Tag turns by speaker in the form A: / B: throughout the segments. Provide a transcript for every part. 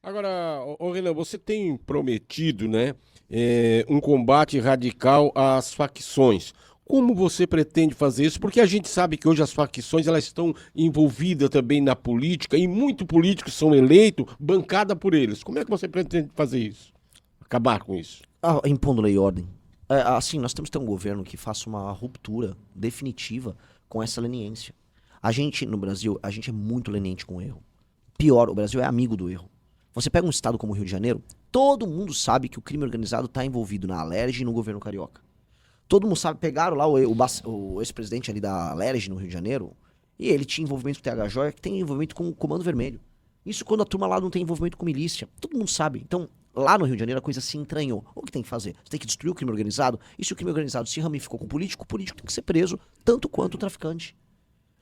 A: Agora, Renan, você tem prometido, né, um combate radical às facções. Como você pretende fazer isso? Porque a gente sabe que hoje as facções elas estão envolvidas também na política e muitos políticos são eleitos bancada por eles. Como é que você pretende fazer isso? Acabar com isso?
B: Impondo lei e ordem. Assim, nós temos que ter um governo que faça uma ruptura definitiva com essa leniência. A gente, no Brasil, a gente é muito leniente com o erro. Pior, o Brasil é amigo do erro. Você pega um estado como o Rio de Janeiro, todo mundo sabe que o crime organizado está envolvido na Alerj e no governo carioca. Todo mundo sabe, pegaram lá o ex-presidente ali da Alerj no Rio de Janeiro, e ele tinha envolvimento com o TH Joia, que tem envolvimento com o Comando Vermelho. Isso quando a turma lá não tem envolvimento com milícia. Todo mundo sabe. Então, lá no Rio de Janeiro a coisa se entranhou. O que tem que fazer? Você tem que destruir o crime organizado, e se o crime organizado se ramificou com o político tem que ser preso, tanto quanto o traficante.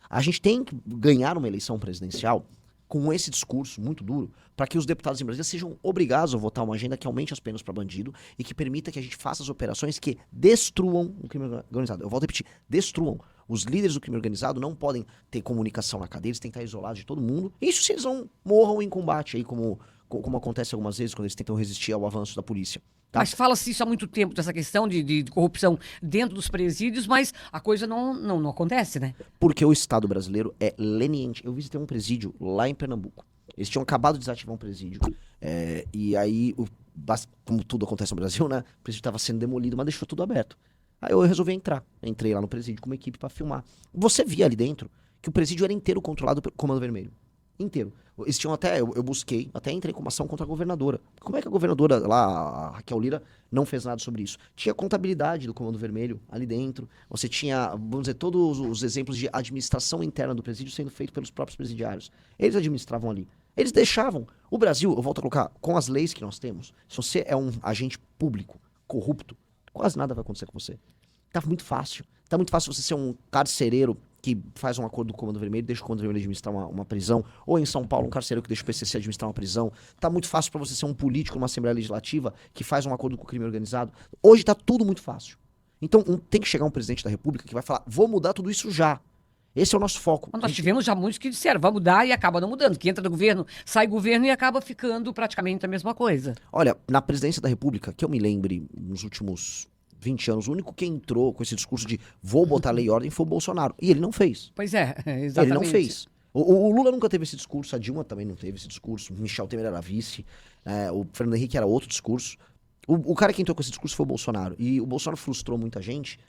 B: A gente tem que ganhar uma eleição presidencial com esse discurso muito duro, para que os deputados em Brasília sejam obrigados a votar uma agenda que aumente as penas para bandido e que permita que a gente faça as operações que destruam o crime organizado. Eu volto a repetir, destruam. Os líderes do crime organizado não podem ter comunicação na cadeia, eles têm que estar isolados de todo mundo. Isso se eles não morram em combate, aí como acontece algumas vezes quando eles tentam resistir ao avanço da polícia. Tá?
C: Mas fala-se isso há muito tempo, dessa questão de corrupção dentro dos presídios, mas a coisa não acontece, né?
B: Porque o Estado brasileiro é leniente. Eu visitei um presídio lá em Pernambuco. Eles tinham acabado de desativar um presídio. E aí, como tudo acontece no Brasil, né? O presídio estava sendo demolido, mas deixou tudo aberto. Aí eu resolvi entrar. Entrei lá no presídio com uma equipe para filmar. Você via ali dentro que o presídio era inteiro controlado pelo Comando Vermelho. Inteiro. Eles tinham até, eu busquei, até entrei com uma ação contra a governadora. Como é que a governadora lá, a Raquel Lira, não fez nada sobre isso? Tinha contabilidade do Comando Vermelho ali dentro. Você tinha, vamos dizer, todos os exemplos de administração interna do presídio sendo feito pelos próprios presidiários. Eles administravam ali. Eles deixavam. O Brasil, eu volto a colocar, com as leis que nós temos, se você é um agente público corrupto, quase nada vai acontecer com você. Tá muito fácil. Tá muito fácil você ser um carcereiro que faz um acordo do Comando Vermelho, deixa o Comando Vermelho administrar uma prisão, ou em São Paulo, um carcereiro que deixa o PCC administrar uma prisão. Tá muito fácil para você ser um político numa Assembleia Legislativa que faz um acordo com o crime organizado. Hoje tá tudo muito fácil. Então tem que chegar um presidente da República que vai falar, vou mudar tudo isso já. Esse é o nosso foco.
C: Nós tivemos já muitos que disseram, vai mudar e acaba não mudando. Que entra no governo, sai governo e acaba ficando praticamente a mesma coisa.
B: Olha, na presidência da República, que eu me lembre, nos últimos 20 anos, o único que entrou com esse discurso de vou botar lei e ordem foi o Bolsonaro. E ele não fez.
C: Pois é, exatamente.
B: Ele não fez. O Lula nunca teve esse discurso, a Dilma também não teve esse discurso, Michel Temer era vice, o Fernando Henrique era outro discurso. O cara que entrou com esse discurso foi o Bolsonaro. E o Bolsonaro frustrou muita gente,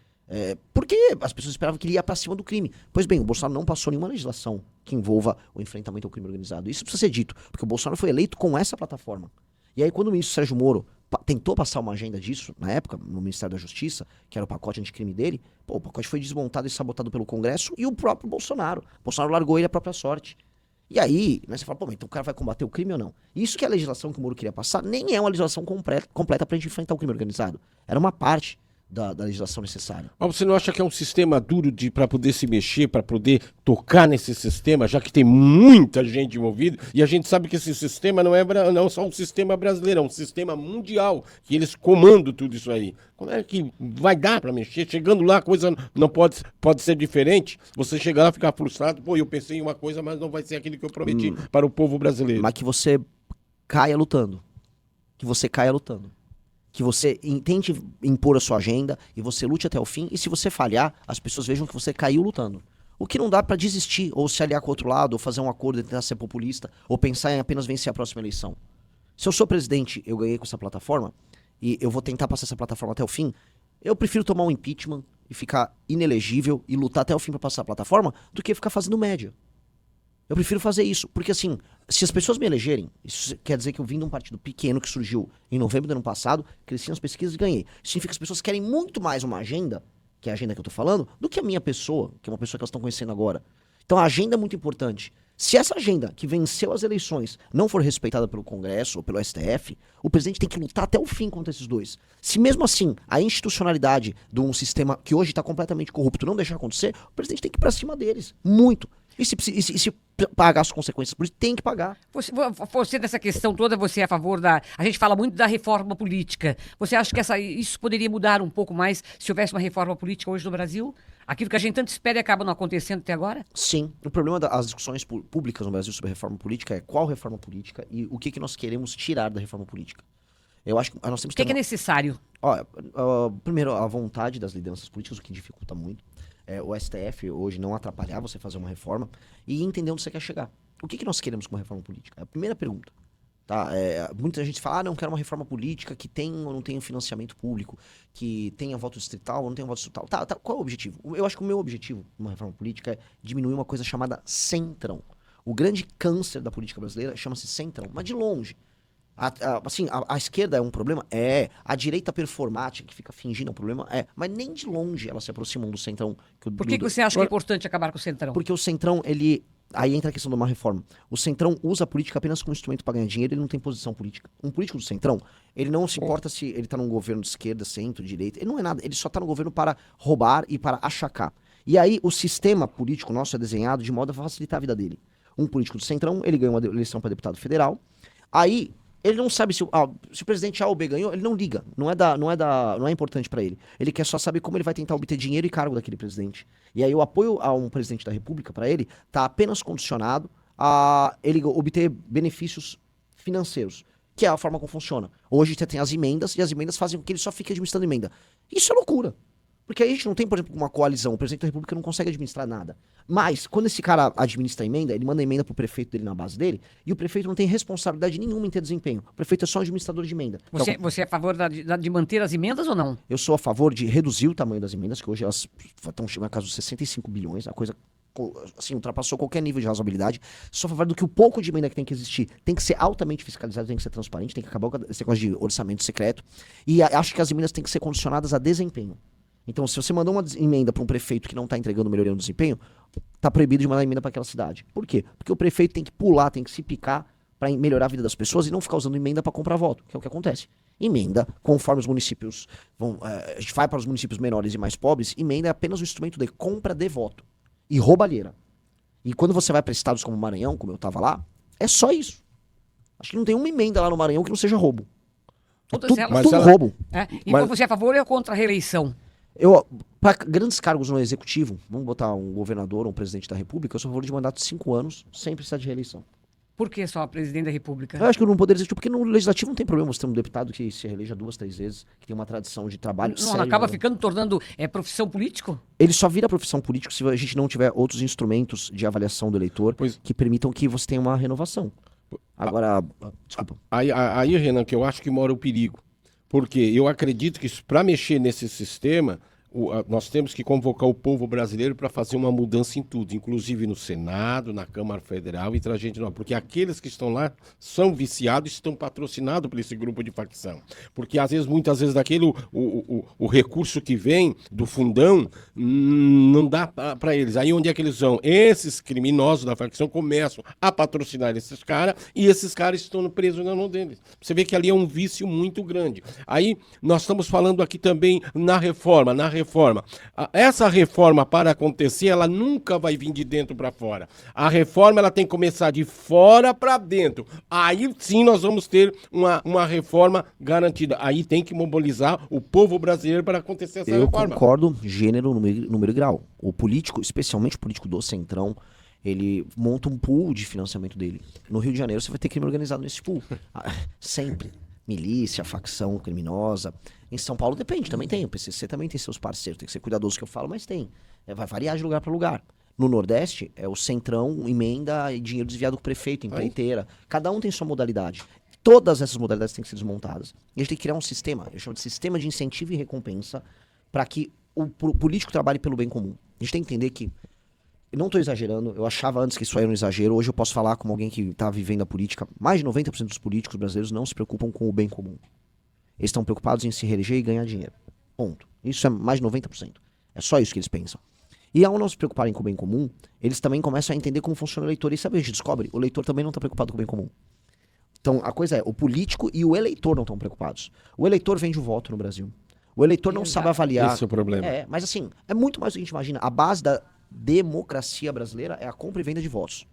B: porque as pessoas esperavam que ele ia pra cima do crime. Pois bem, o Bolsonaro não passou nenhuma legislação que envolva o enfrentamento ao crime organizado. Isso precisa ser dito, porque o Bolsonaro foi eleito com essa plataforma. E aí quando o ministro Sérgio Moro tentou passar uma agenda disso, na época, no Ministério da Justiça, que era o pacote anticrime dele, o pacote foi desmontado e sabotado pelo Congresso e o próprio Bolsonaro. O Bolsonaro largou ele à própria sorte. E aí, né, você fala, pô, mas então o cara vai combater o crime ou não? Isso que é a legislação que o Moro queria passar nem é uma legislação completa pra gente enfrentar o crime organizado. Era uma parte da legislação necessária.
A: Mas você não acha que é um sistema duro para poder se mexer, para poder tocar nesse sistema, já que tem muita gente envolvida, e a gente sabe que esse sistema não é só um sistema brasileiro, é um sistema mundial, que eles comandam tudo isso aí. Como é que vai dar para mexer? Chegando lá, a coisa não pode ser diferente. Você chegar lá e ficar frustrado, pô, eu pensei em uma coisa, mas não vai ser aquilo que eu prometi para o povo brasileiro.
B: Mas que você caia lutando. Que você caia lutando. Que você tente impor a sua agenda e você lute até o fim, e se você falhar, as pessoas vejam que você caiu lutando. O que não dá pra desistir, ou se aliar com o outro lado, ou fazer um acordo e tentar ser populista, ou pensar em apenas vencer a próxima eleição. Se eu sou presidente, eu ganhei com essa plataforma, e eu vou tentar passar essa plataforma até o fim, eu prefiro tomar um impeachment e ficar inelegível e lutar até o fim pra passar a plataforma, do que ficar fazendo média. Eu prefiro fazer isso, porque assim, se as pessoas me elegerem, isso quer dizer que eu vim de um partido pequeno que surgiu em novembro do ano passado, cresci nas pesquisas e ganhei. Isso significa que as pessoas querem muito mais uma agenda, que é a agenda que eu tô falando, do que a minha pessoa, que é uma pessoa que elas estão conhecendo agora. Então a agenda é muito importante. Se essa agenda, que venceu as eleições, não for respeitada pelo Congresso ou pelo STF, o presidente tem que lutar até o fim contra esses dois. Se mesmo assim a institucionalidade de um sistema que hoje está completamente corrupto não deixar acontecer, o presidente tem que ir pra cima deles. Muito. E se pagar as consequências por isso, tem que pagar.
C: Você, dessa questão toda, você é a favor da... A gente fala muito da reforma política. Você acha que isso poderia mudar um pouco mais se houvesse uma reforma política hoje no Brasil? Aquilo que a gente tanto espera e acaba não acontecendo até agora?
B: Sim, o problema das discussões públicas no Brasil sobre reforma política é qual reforma política e o que, que nós queremos tirar da reforma política. Eu acho que nós temos
C: O que é necessário?
B: primeiro, a vontade das lideranças políticas, o que dificulta muito. O STF hoje não atrapalhar você fazer uma reforma e entender onde você quer chegar. O que, que nós queremos com uma reforma política? É a primeira pergunta. Tá? Muita gente fala, não quero uma reforma política que tenha ou não tenha financiamento público, que tenha voto distrital ou não tenha voto distrital. Tá, qual é o objetivo? Eu acho que o meu objetivo numa reforma política é diminuir uma coisa chamada centrão. O grande câncer da política brasileira chama-se centrão, mas de longe. A esquerda é um problema? A direita performática, que fica fingindo um problema? Mas nem de longe elas se aproximam do centrão.
C: Por que você acha que é importante acabar com o centrão?
B: Porque o centrão, aí entra a questão de uma reforma. O centrão usa a política apenas como instrumento para ganhar dinheiro, ele não tem posição política. Um político do centrão, ele não se importa se ele tá num governo de esquerda, centro, direita, ele não é nada, ele só tá no governo para roubar e para achacar. E aí o sistema político nosso é desenhado de modo a facilitar a vida dele. Um político do centrão, ele ganha uma eleição para deputado federal, aí ele não sabe se o presidente A ou B ganhou, ele não liga. Não é importante para ele. Ele quer só saber como ele vai tentar obter dinheiro e cargo daquele presidente. E aí o apoio a um presidente da República, para ele, tá apenas condicionado a ele obter benefícios financeiros, que é a forma como funciona. Hoje você tem as emendas, e as emendas fazem com que ele só fique administrando emenda. Isso é loucura. Porque aí a gente não tem, por exemplo, uma coalizão. O presidente da República não consegue administrar nada. Mas, quando esse cara administra a emenda, ele manda a emenda pro prefeito dele na base dele, e o prefeito não tem responsabilidade nenhuma em ter desempenho. O prefeito é só um administrador de emenda.
C: Você é a favor de manter as emendas ou não?
B: Eu sou a favor de reduzir o tamanho das emendas, que hoje elas estão chegando a casa dos 65 bilhões, a coisa assim, ultrapassou qualquer nível de razoabilidade. Sou a favor do que o pouco de emenda que tem que existir tem que ser altamente fiscalizado, tem que ser transparente, tem que acabar com esse negócio de orçamento secreto. E acho que as emendas têm que ser condicionadas a desempenho. Então, se você mandou uma emenda para um prefeito que não está entregando melhoria no desempenho, tá proibido de mandar emenda para aquela cidade. Por quê? Porque o prefeito tem que pular, tem que se picar para melhorar a vida das pessoas e não ficar usando emenda para comprar voto, que é o que acontece. Emenda, conforme os municípios a gente vai para os municípios menores e mais pobres, emenda é apenas o instrumento de compra de voto e roubalheira. E quando você vai para estados como o Maranhão, como eu estava lá, é só isso. Acho que não tem uma emenda lá no Maranhão que não seja roubo.
C: Todas
B: É tudo roubo.
C: Então você é a favor ou é contra a reeleição?
B: Para grandes cargos no executivo, vamos botar um governador ou um presidente da República, eu sou a favor de mandato de 5 anos, sem precisar de reeleição.
C: Por que só presidente da República?
B: Eu acho que no Poder Executivo, porque no Legislativo não tem problema você ter um deputado que se reeleja 2, 3 vezes, que tem uma tradição de trabalho sério.
C: Não acaba tornando profissão político?
B: Ele só vira profissão política se a gente não tiver outros instrumentos de avaliação do eleitor que permitam que você tenha uma renovação. Agora, desculpa.
A: Aí, Renan, que eu acho que mora o perigo. Porque eu acredito que para mexer nesse sistema, nós temos que convocar o povo brasileiro para fazer uma mudança em tudo, inclusive no Senado, na Câmara Federal e tra gente não, porque aqueles que estão lá são viciados, estão patrocinados por esse grupo de facção, porque muitas vezes daquele o recurso que vem do fundão não dá para eles. Aí onde é que eles vão? Esses criminosos da facção começam a patrocinar esses caras e esses caras estão presos na mão deles. Você vê que ali é um vício muito grande. Aí nós estamos falando aqui também na reforma. Essa reforma, para acontecer, ela nunca vai vir de dentro para fora. A reforma ela tem que começar de fora para dentro. Aí sim nós vamos ter uma reforma garantida. Aí tem que mobilizar o povo brasileiro para acontecer essa reforma.
B: Eu concordo, gênero, número e grau. O político, especialmente o político do Centrão, ele monta um pool de financiamento dele. No Rio de Janeiro você vai ter crime organizado nesse pool. Sempre. Milícia, facção criminosa. Em São Paulo depende, também tem. O PCC também tem seus parceiros. Tem que ser cuidadoso que eu falo, mas tem. Vai variar de lugar para lugar. No Nordeste, é o Centrão, emenda e dinheiro desviado com o prefeito, empreiteira. Cada um tem sua modalidade. Todas essas modalidades têm que ser desmontadas. E a gente tem que criar um sistema, eu chamo de sistema de incentivo e recompensa, para que o político trabalhe pelo bem comum. A gente tem que entender que eu não estou exagerando, eu achava antes que isso era um exagero, hoje eu posso falar como alguém que está vivendo a política. Mais de 90% dos políticos brasileiros não se preocupam com o bem comum. Eles estão preocupados em se reeleger e ganhar dinheiro. Ponto. Isso é mais de 90%. É só isso que eles pensam. E ao não se preocuparem com o bem comum, eles também começam a entender como funciona o eleitor. E sabe, a gente descobre, o eleitor também não está preocupado com o bem comum. Então a coisa é, o político e o eleitor não estão preocupados. O eleitor vende o voto no Brasil. O eleitor não sabe avaliar.
A: Esse é o problema.
B: Mas assim, é muito mais do que a gente imagina. A base da democracia brasileira é a compra e venda de votos,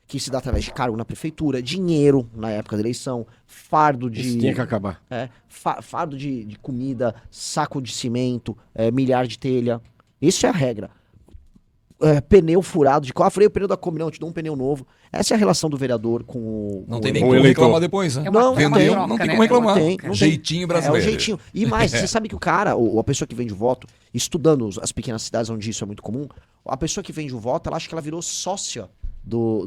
B: que se dá através de cargo na prefeitura, dinheiro na época da eleição, fardo de...
A: Isso tinha que acabar.
B: Fardo de comida, saco de cimento, milhar de telha. Isso é a regra. pneu furado de carro. Freio o pneu da Kombi, não, eu te dou um pneu novo. Essa é a relação do vereador com o...
D: Não
B: com
D: tem
B: o
D: nem
A: com o
D: como
A: eleitor.
D: reclamar depois, né?
C: É uma
D: Vendeu,
C: troca,
D: não tem
C: né?
D: como reclamar.
B: Não tem.
D: Jeitinho
B: É
D: brasileiro.
B: o jeitinho. E mais, você sabe que o cara, a pessoa que vende o voto, estudando as pequenas cidades onde isso é muito comum, a pessoa que vende o voto, ela acha que ela virou sócia do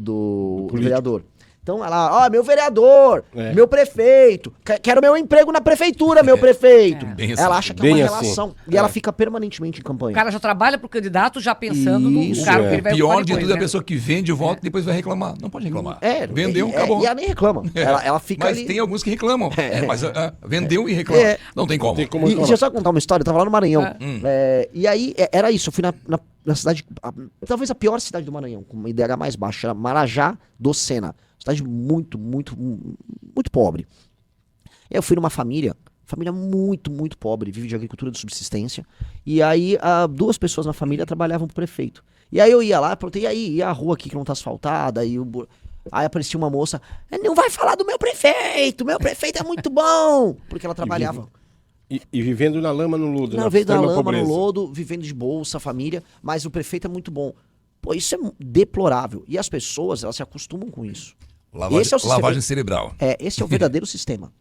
A: político.
B: vereador. Então ela, meu vereador, meu prefeito, quero meu emprego na prefeitura, meu prefeito.
D: Bem assim.
B: Ela acha que é uma
A: Bem assim.
B: relação. E ela fica permanentemente em
C: O
B: campanha.
C: cara já trabalha pro candidato já pensando
B: Isso,
C: no cargo
A: é.
C: que ele vai
D: Pior
C: ocupar
D: de
C: depois,
D: tudo é a
C: né?
D: pessoa que vende o voto e depois vai reclamar. Não pode reclamar. Vendeu,
B: e
D: acabou.
B: ela nem reclama. Ela fica
D: Mas
B: ali.
D: tem alguns que reclamam. Mas vendeu e reclama.
B: É.
D: Não tem como.
A: Tem como
B: E
A: reclamar.
B: deixa eu só contar uma história, eu tava lá no Maranhão.
D: Hum.
B: E aí, era isso, eu fui na cidade, talvez a pior cidade do Maranhão, com uma IDH mais baixa, era Marajá do Sena. Cidade muito, muito, muito pobre. E aí eu fui numa família muito, muito pobre, vive de agricultura de subsistência. E aí, 2 pessoas na família trabalhavam pro prefeito. E aí eu ia lá, perguntei, e aí, e a rua aqui que não tá asfaltada? Aí aparecia uma moça, não vai falar do meu prefeito é muito bom! Porque ela trabalhava.
A: E vivendo na lama, no lodo.
B: Não,
A: na
B: veio da
A: extrema
B: lama,
A: pobreza.
B: no lodo, vivendo de bolsa, família, mas o prefeito é muito bom. Pô, isso é deplorável. E as pessoas, elas se acostumam com isso. Esse é o sistema.
D: Lavagem cerebral.
B: Esse é o verdadeiro sistema.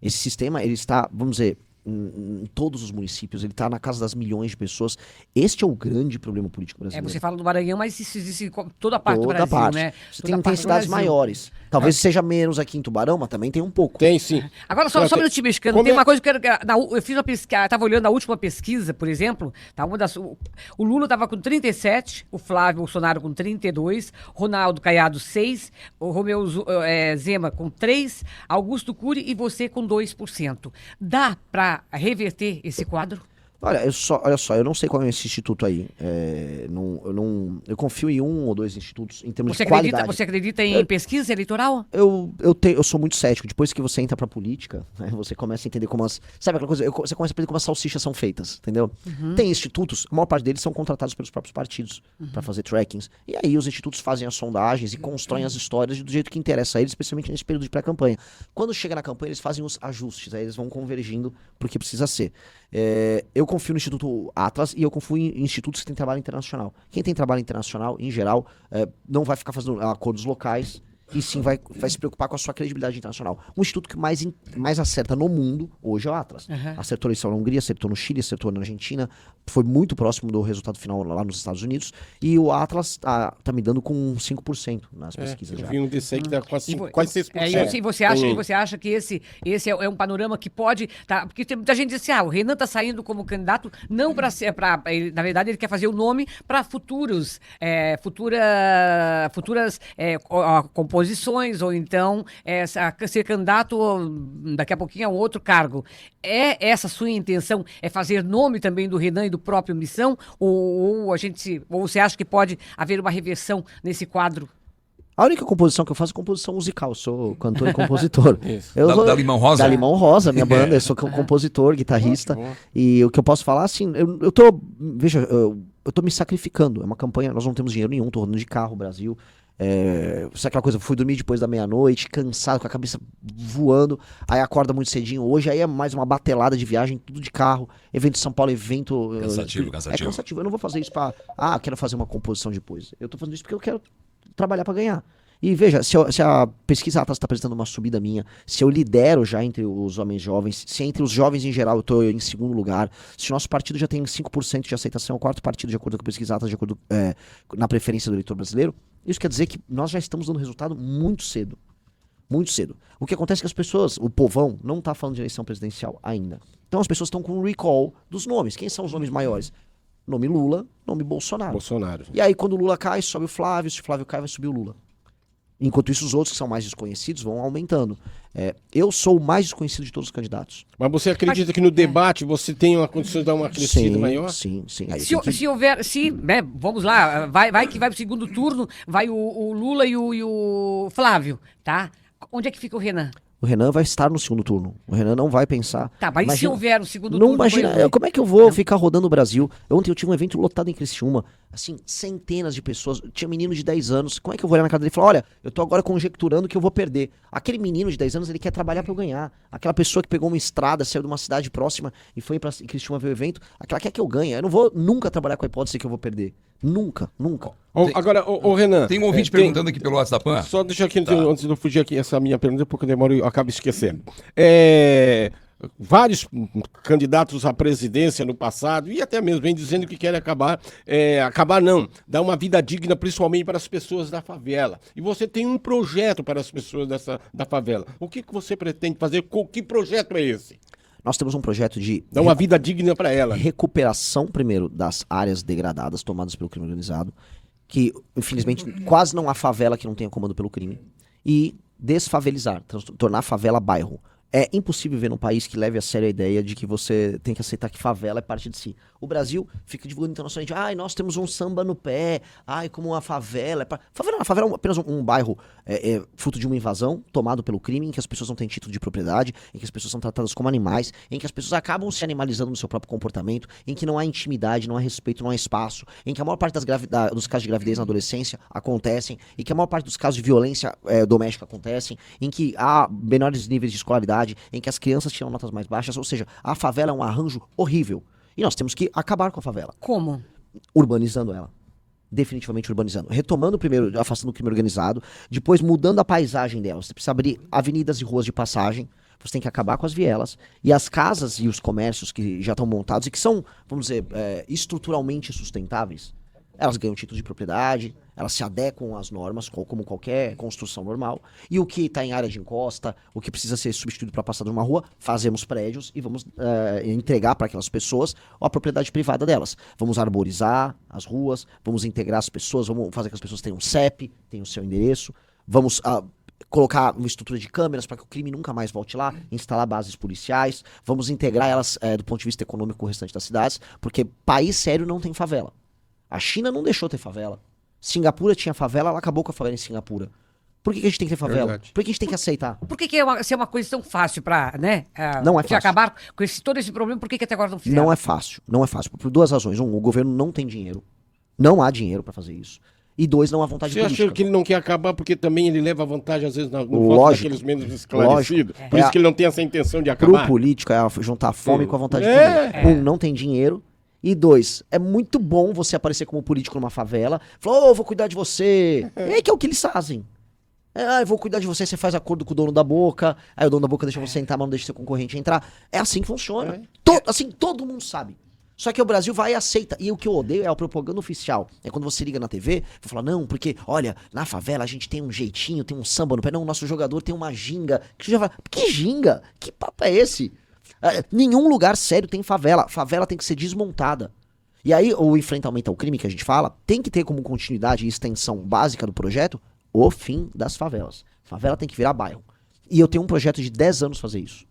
B: Esse sistema, ele está, vamos dizer, em todos os municípios, ele está na casa das milhões de pessoas. Este é o grande problema político brasileiro.
C: Você fala do Maranhão, mas isso existe em toda a parte do
B: Toda
C: Brasil,
B: parte.
C: né?
B: Você
C: Toda
B: tem
C: parte do
B: cidades
C: Brasil.
B: maiores. Talvez seja menos aqui em Tubarão, mas também tem um pouco.
A: Tem sim.
C: Agora, só um minutinho, mexicano.
A: Como
C: Tem
A: é-
C: uma coisa que eu fiz uma pesquisa, estava olhando a última pesquisa, por exemplo, tá, o Lula estava com 37, o Flávio Bolsonaro com 32, Ronaldo Caiado 6, o Romeu Zema com 3, Augusto Cury e você com 2%. Dá para reverter esse quadro?
B: Olha só, eu não sei qual é esse instituto aí. Eu confio em 1 ou 2 institutos em termos de qualidade.
C: Você acredita em pesquisa eleitoral?
B: Eu sou muito cético. Depois que você entra pra política, né, você começa a entender como sabe aquela coisa? Você começa a aprender como as salsichas são feitas, entendeu? Tem institutos, a maior parte deles são contratados pelos próprios partidos pra fazer trackings. E aí os institutos fazem as sondagens e constroem as histórias do jeito que interessa a eles, especialmente nesse período de pré-campanha. Quando chega na campanha, eles fazem os ajustes, aí eles vão convergindo pro que precisa ser. Eu confio no Instituto Atlas e eu confio em institutos que têm trabalho internacional. Quem tem trabalho internacional, em geral, não vai ficar fazendo acordos locais e sim vai se preocupar com a sua credibilidade internacional. Um instituto que mais acerta no mundo hoje é o Atlas. Acertou a eleição na Hungria, acertou no Chile, acertou na Argentina, foi muito próximo do resultado final lá nos Estados Unidos, e o Atlas tá me dando com 5% nas pesquisas
A: Eu
B: já.
A: vi um desse aí que dá quase 6%.
C: E você acha que esse é um panorama que pode... Porque tem muita gente que diz assim, o Renan está saindo como candidato não para ser... Na verdade, ele quer fazer o nome para futuras composições, ou então ser candidato daqui a pouquinho a um outro cargo. É essa sua intenção? É fazer nome também do Renan e do próprio Missão? Ou você acha que pode haver uma reversão nesse quadro?
B: A única composição que eu faço é composição musical. Eu sou cantor e compositor.
A: Isso.
D: Da Limão Rosa?
B: Da Limão Rosa, minha banda. Eu sou compositor, guitarrista.
A: Ótimo.
B: E o que eu posso falar, assim, eu tô me sacrificando. É uma campanha, nós não temos dinheiro nenhum, tô rodando de carro, Brasil. Sabe aquela coisa, fui dormir depois da meia-noite, cansado, com a cabeça voando, aí acorda muito cedinho. Hoje aí é mais uma batelada de viagem, tudo de carro, evento de São Paulo, evento...
D: Cansativo.
B: É cansativo, eu não vou fazer isso quero fazer uma composição depois. Eu tô fazendo isso porque eu quero trabalhar pra ganhar. E veja, se a pesquisa Atlas está apresentando uma subida minha, se eu lidero já entre os homens jovens, se entre os jovens em geral eu estou em segundo lugar, se o nosso partido já tem 5% de aceitação, é o 4º partido de acordo com a pesquisa Atlas, de acordo na preferência do eleitor brasileiro, isso quer dizer que nós já estamos dando resultado muito cedo. Muito cedo. O que acontece é que as pessoas, o povão, não está falando de eleição presidencial ainda. Então as pessoas estão com um recall dos nomes. Quem são os nomes maiores? Nome Lula, nome Bolsonaro.
A: E
B: aí quando o Lula cai, sobe o Flávio, se o Flávio cai, vai subir o Lula. Enquanto isso, os outros que são mais desconhecidos vão aumentando. Eu sou o mais desconhecido de todos os candidatos.
A: Mas você acredita que no debate você tem uma condição de dar uma crescida maior?
B: Sim. Aí
C: vamos lá, vai que vai pro segundo turno, vai o Lula e o Flávio, tá? Onde é que fica o Renan?
B: O Renan vai estar no segundo turno. O Renan não vai pensar.
C: Tá, mas
B: imagina,
C: se houver o segundo
B: não
C: turno...
B: imagina, como é que eu vou ficar rodando o Brasil? Ontem eu tive um evento lotado em Criciúma, assim, centenas de pessoas. Tinha menino de 10 anos. Como é que eu vou olhar na cara dele e falar, olha, eu tô agora conjecturando que eu vou perder. Aquele menino de 10 anos, ele quer trabalhar pra eu ganhar. Aquela pessoa que pegou uma estrada, saiu de uma cidade próxima e foi pra Criciúma ver o evento, aquela quer que eu ganhe. Eu não vou nunca trabalhar com a hipótese que eu vou perder. Nunca, nunca.
A: Agora, Renan...
D: Tem um ouvinte perguntando aqui pelo WhatsApp.
A: Só deixa aqui, antes de eu fugir aqui, essa minha pergunta, porque eu demoro e eu acabo esquecendo. Vários candidatos à presidência no passado, e até mesmo vem dizendo que querem dar uma vida digna, principalmente para as pessoas da favela. E você tem um projeto para as pessoas da favela. O que você pretende fazer? Que projeto é esse?
B: Nós temos um projeto de...
A: Dar uma vida digna para ela.
B: Recuperação, primeiro, das áreas degradadas tomadas pelo crime organizado, que, infelizmente, quase não há favela que não tenha comando pelo crime, e desfavelizar, tornar a favela bairro. É impossível ver num país que leve a sério a ideia de que você tem que aceitar que favela é parte de si. O Brasil fica divulgando internacionalmente, nós temos um samba no pé, como uma favela. Favela é apenas um bairro fruto de uma invasão tomado pelo crime, em que as pessoas não têm título de propriedade, em que as pessoas são tratadas como animais, em que as pessoas acabam se animalizando no seu próprio comportamento, em que não há intimidade, não há respeito, não há espaço, em que a maior parte dos casos de gravidez na adolescência acontecem, em que a maior parte dos casos de violência doméstica acontecem, em que há menores níveis de escolaridade, em que as crianças tiram notas mais baixas, ou seja, a favela é um arranjo horrível. E nós temos que acabar com a favela.
C: Como?
B: Urbanizando ela. Definitivamente urbanizando. Retomando primeiro, afastando o crime organizado, depois mudando a paisagem dela. Você precisa abrir avenidas e ruas de passagem, você tem que acabar com as vielas, e as casas e os comércios que já estão montados e que são, vamos dizer, estruturalmente sustentáveis, elas ganham título de propriedade, elas se adequam às normas, como qualquer construção normal. E o que está em área de encosta, o que precisa ser substituído para passar de uma rua, fazemos prédios e vamos entregar para aquelas pessoas a propriedade privada delas. Vamos arborizar as ruas, vamos integrar as pessoas, vamos fazer que as pessoas tenham CEP, tenham o seu endereço, vamos colocar uma estrutura de câmeras para que o crime nunca mais volte lá, instalar bases policiais, vamos integrar elas do ponto de vista econômico com o restante das cidades, porque país sério não tem favela. A China não deixou ter favela. Singapura tinha favela, ela acabou com a favela em Singapura. Por que a gente tem que ter favela?
A: Verdade.
B: Por que a gente tem que aceitar?
C: Por que se é uma coisa tão fácil pra,
B: Não é fácil.
C: acabar com todo esse problema, por que até agora não fizeram?
B: Não é fácil. Não é fácil. Por duas razões. Um, o governo não tem dinheiro. Não há dinheiro para fazer isso. E dois, não há vontade
A: Você
B: política.
A: acha que ele não quer acabar porque também ele leva vantagem, às vezes, no
B: Lógico.
A: voto daqueles menos esclarecidos? Por isso que ele não tem essa intenção de acabar?
B: Pro político é juntar fome com a vontade de poder. Um, não tem dinheiro. E dois, é muito bom você aparecer como político numa favela. Falar, vou cuidar de você. É que é o que eles fazem. Eu vou cuidar de você, você faz acordo com o dono da boca. Aí o dono da boca deixa você entrar, mas não deixa seu concorrente entrar. É assim que funciona. Todo mundo sabe. Só que o Brasil vai e aceita. E o que eu odeio é a propaganda oficial. É quando você liga na TV, você fala, não, porque, olha, na favela a gente tem um jeitinho, tem um samba no pé. Não, o nosso jogador tem uma ginga. Que ginga? Que papo é esse? Nenhum lugar sério tem favela. Favela tem que ser desmontada. E aí, o enfrentamento ao crime que a gente fala, tem que ter como continuidade e extensão básica do projeto o fim das favelas. Favela tem que virar bairro. E eu tenho um projeto de 10 anos fazer isso.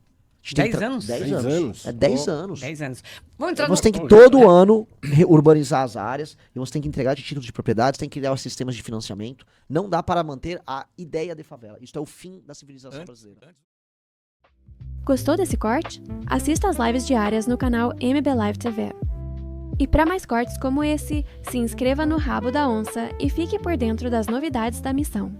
C: 10 anos?
B: 10 anos. É 10 anos.
C: 10 anos. Vamos entrar
B: Você tem que todo ano urbanizar as áreas, e você tem que entregar de títulos de propriedade, tem que criar sistemas de financiamento. Não dá para manter a ideia de favela. Isso é o fim da civilização brasileira.
E: Gostou desse corte? Assista às lives diárias no canal MB Live TV. E para mais cortes como esse, se inscreva no Rabo da Onça e fique por dentro das novidades da missão.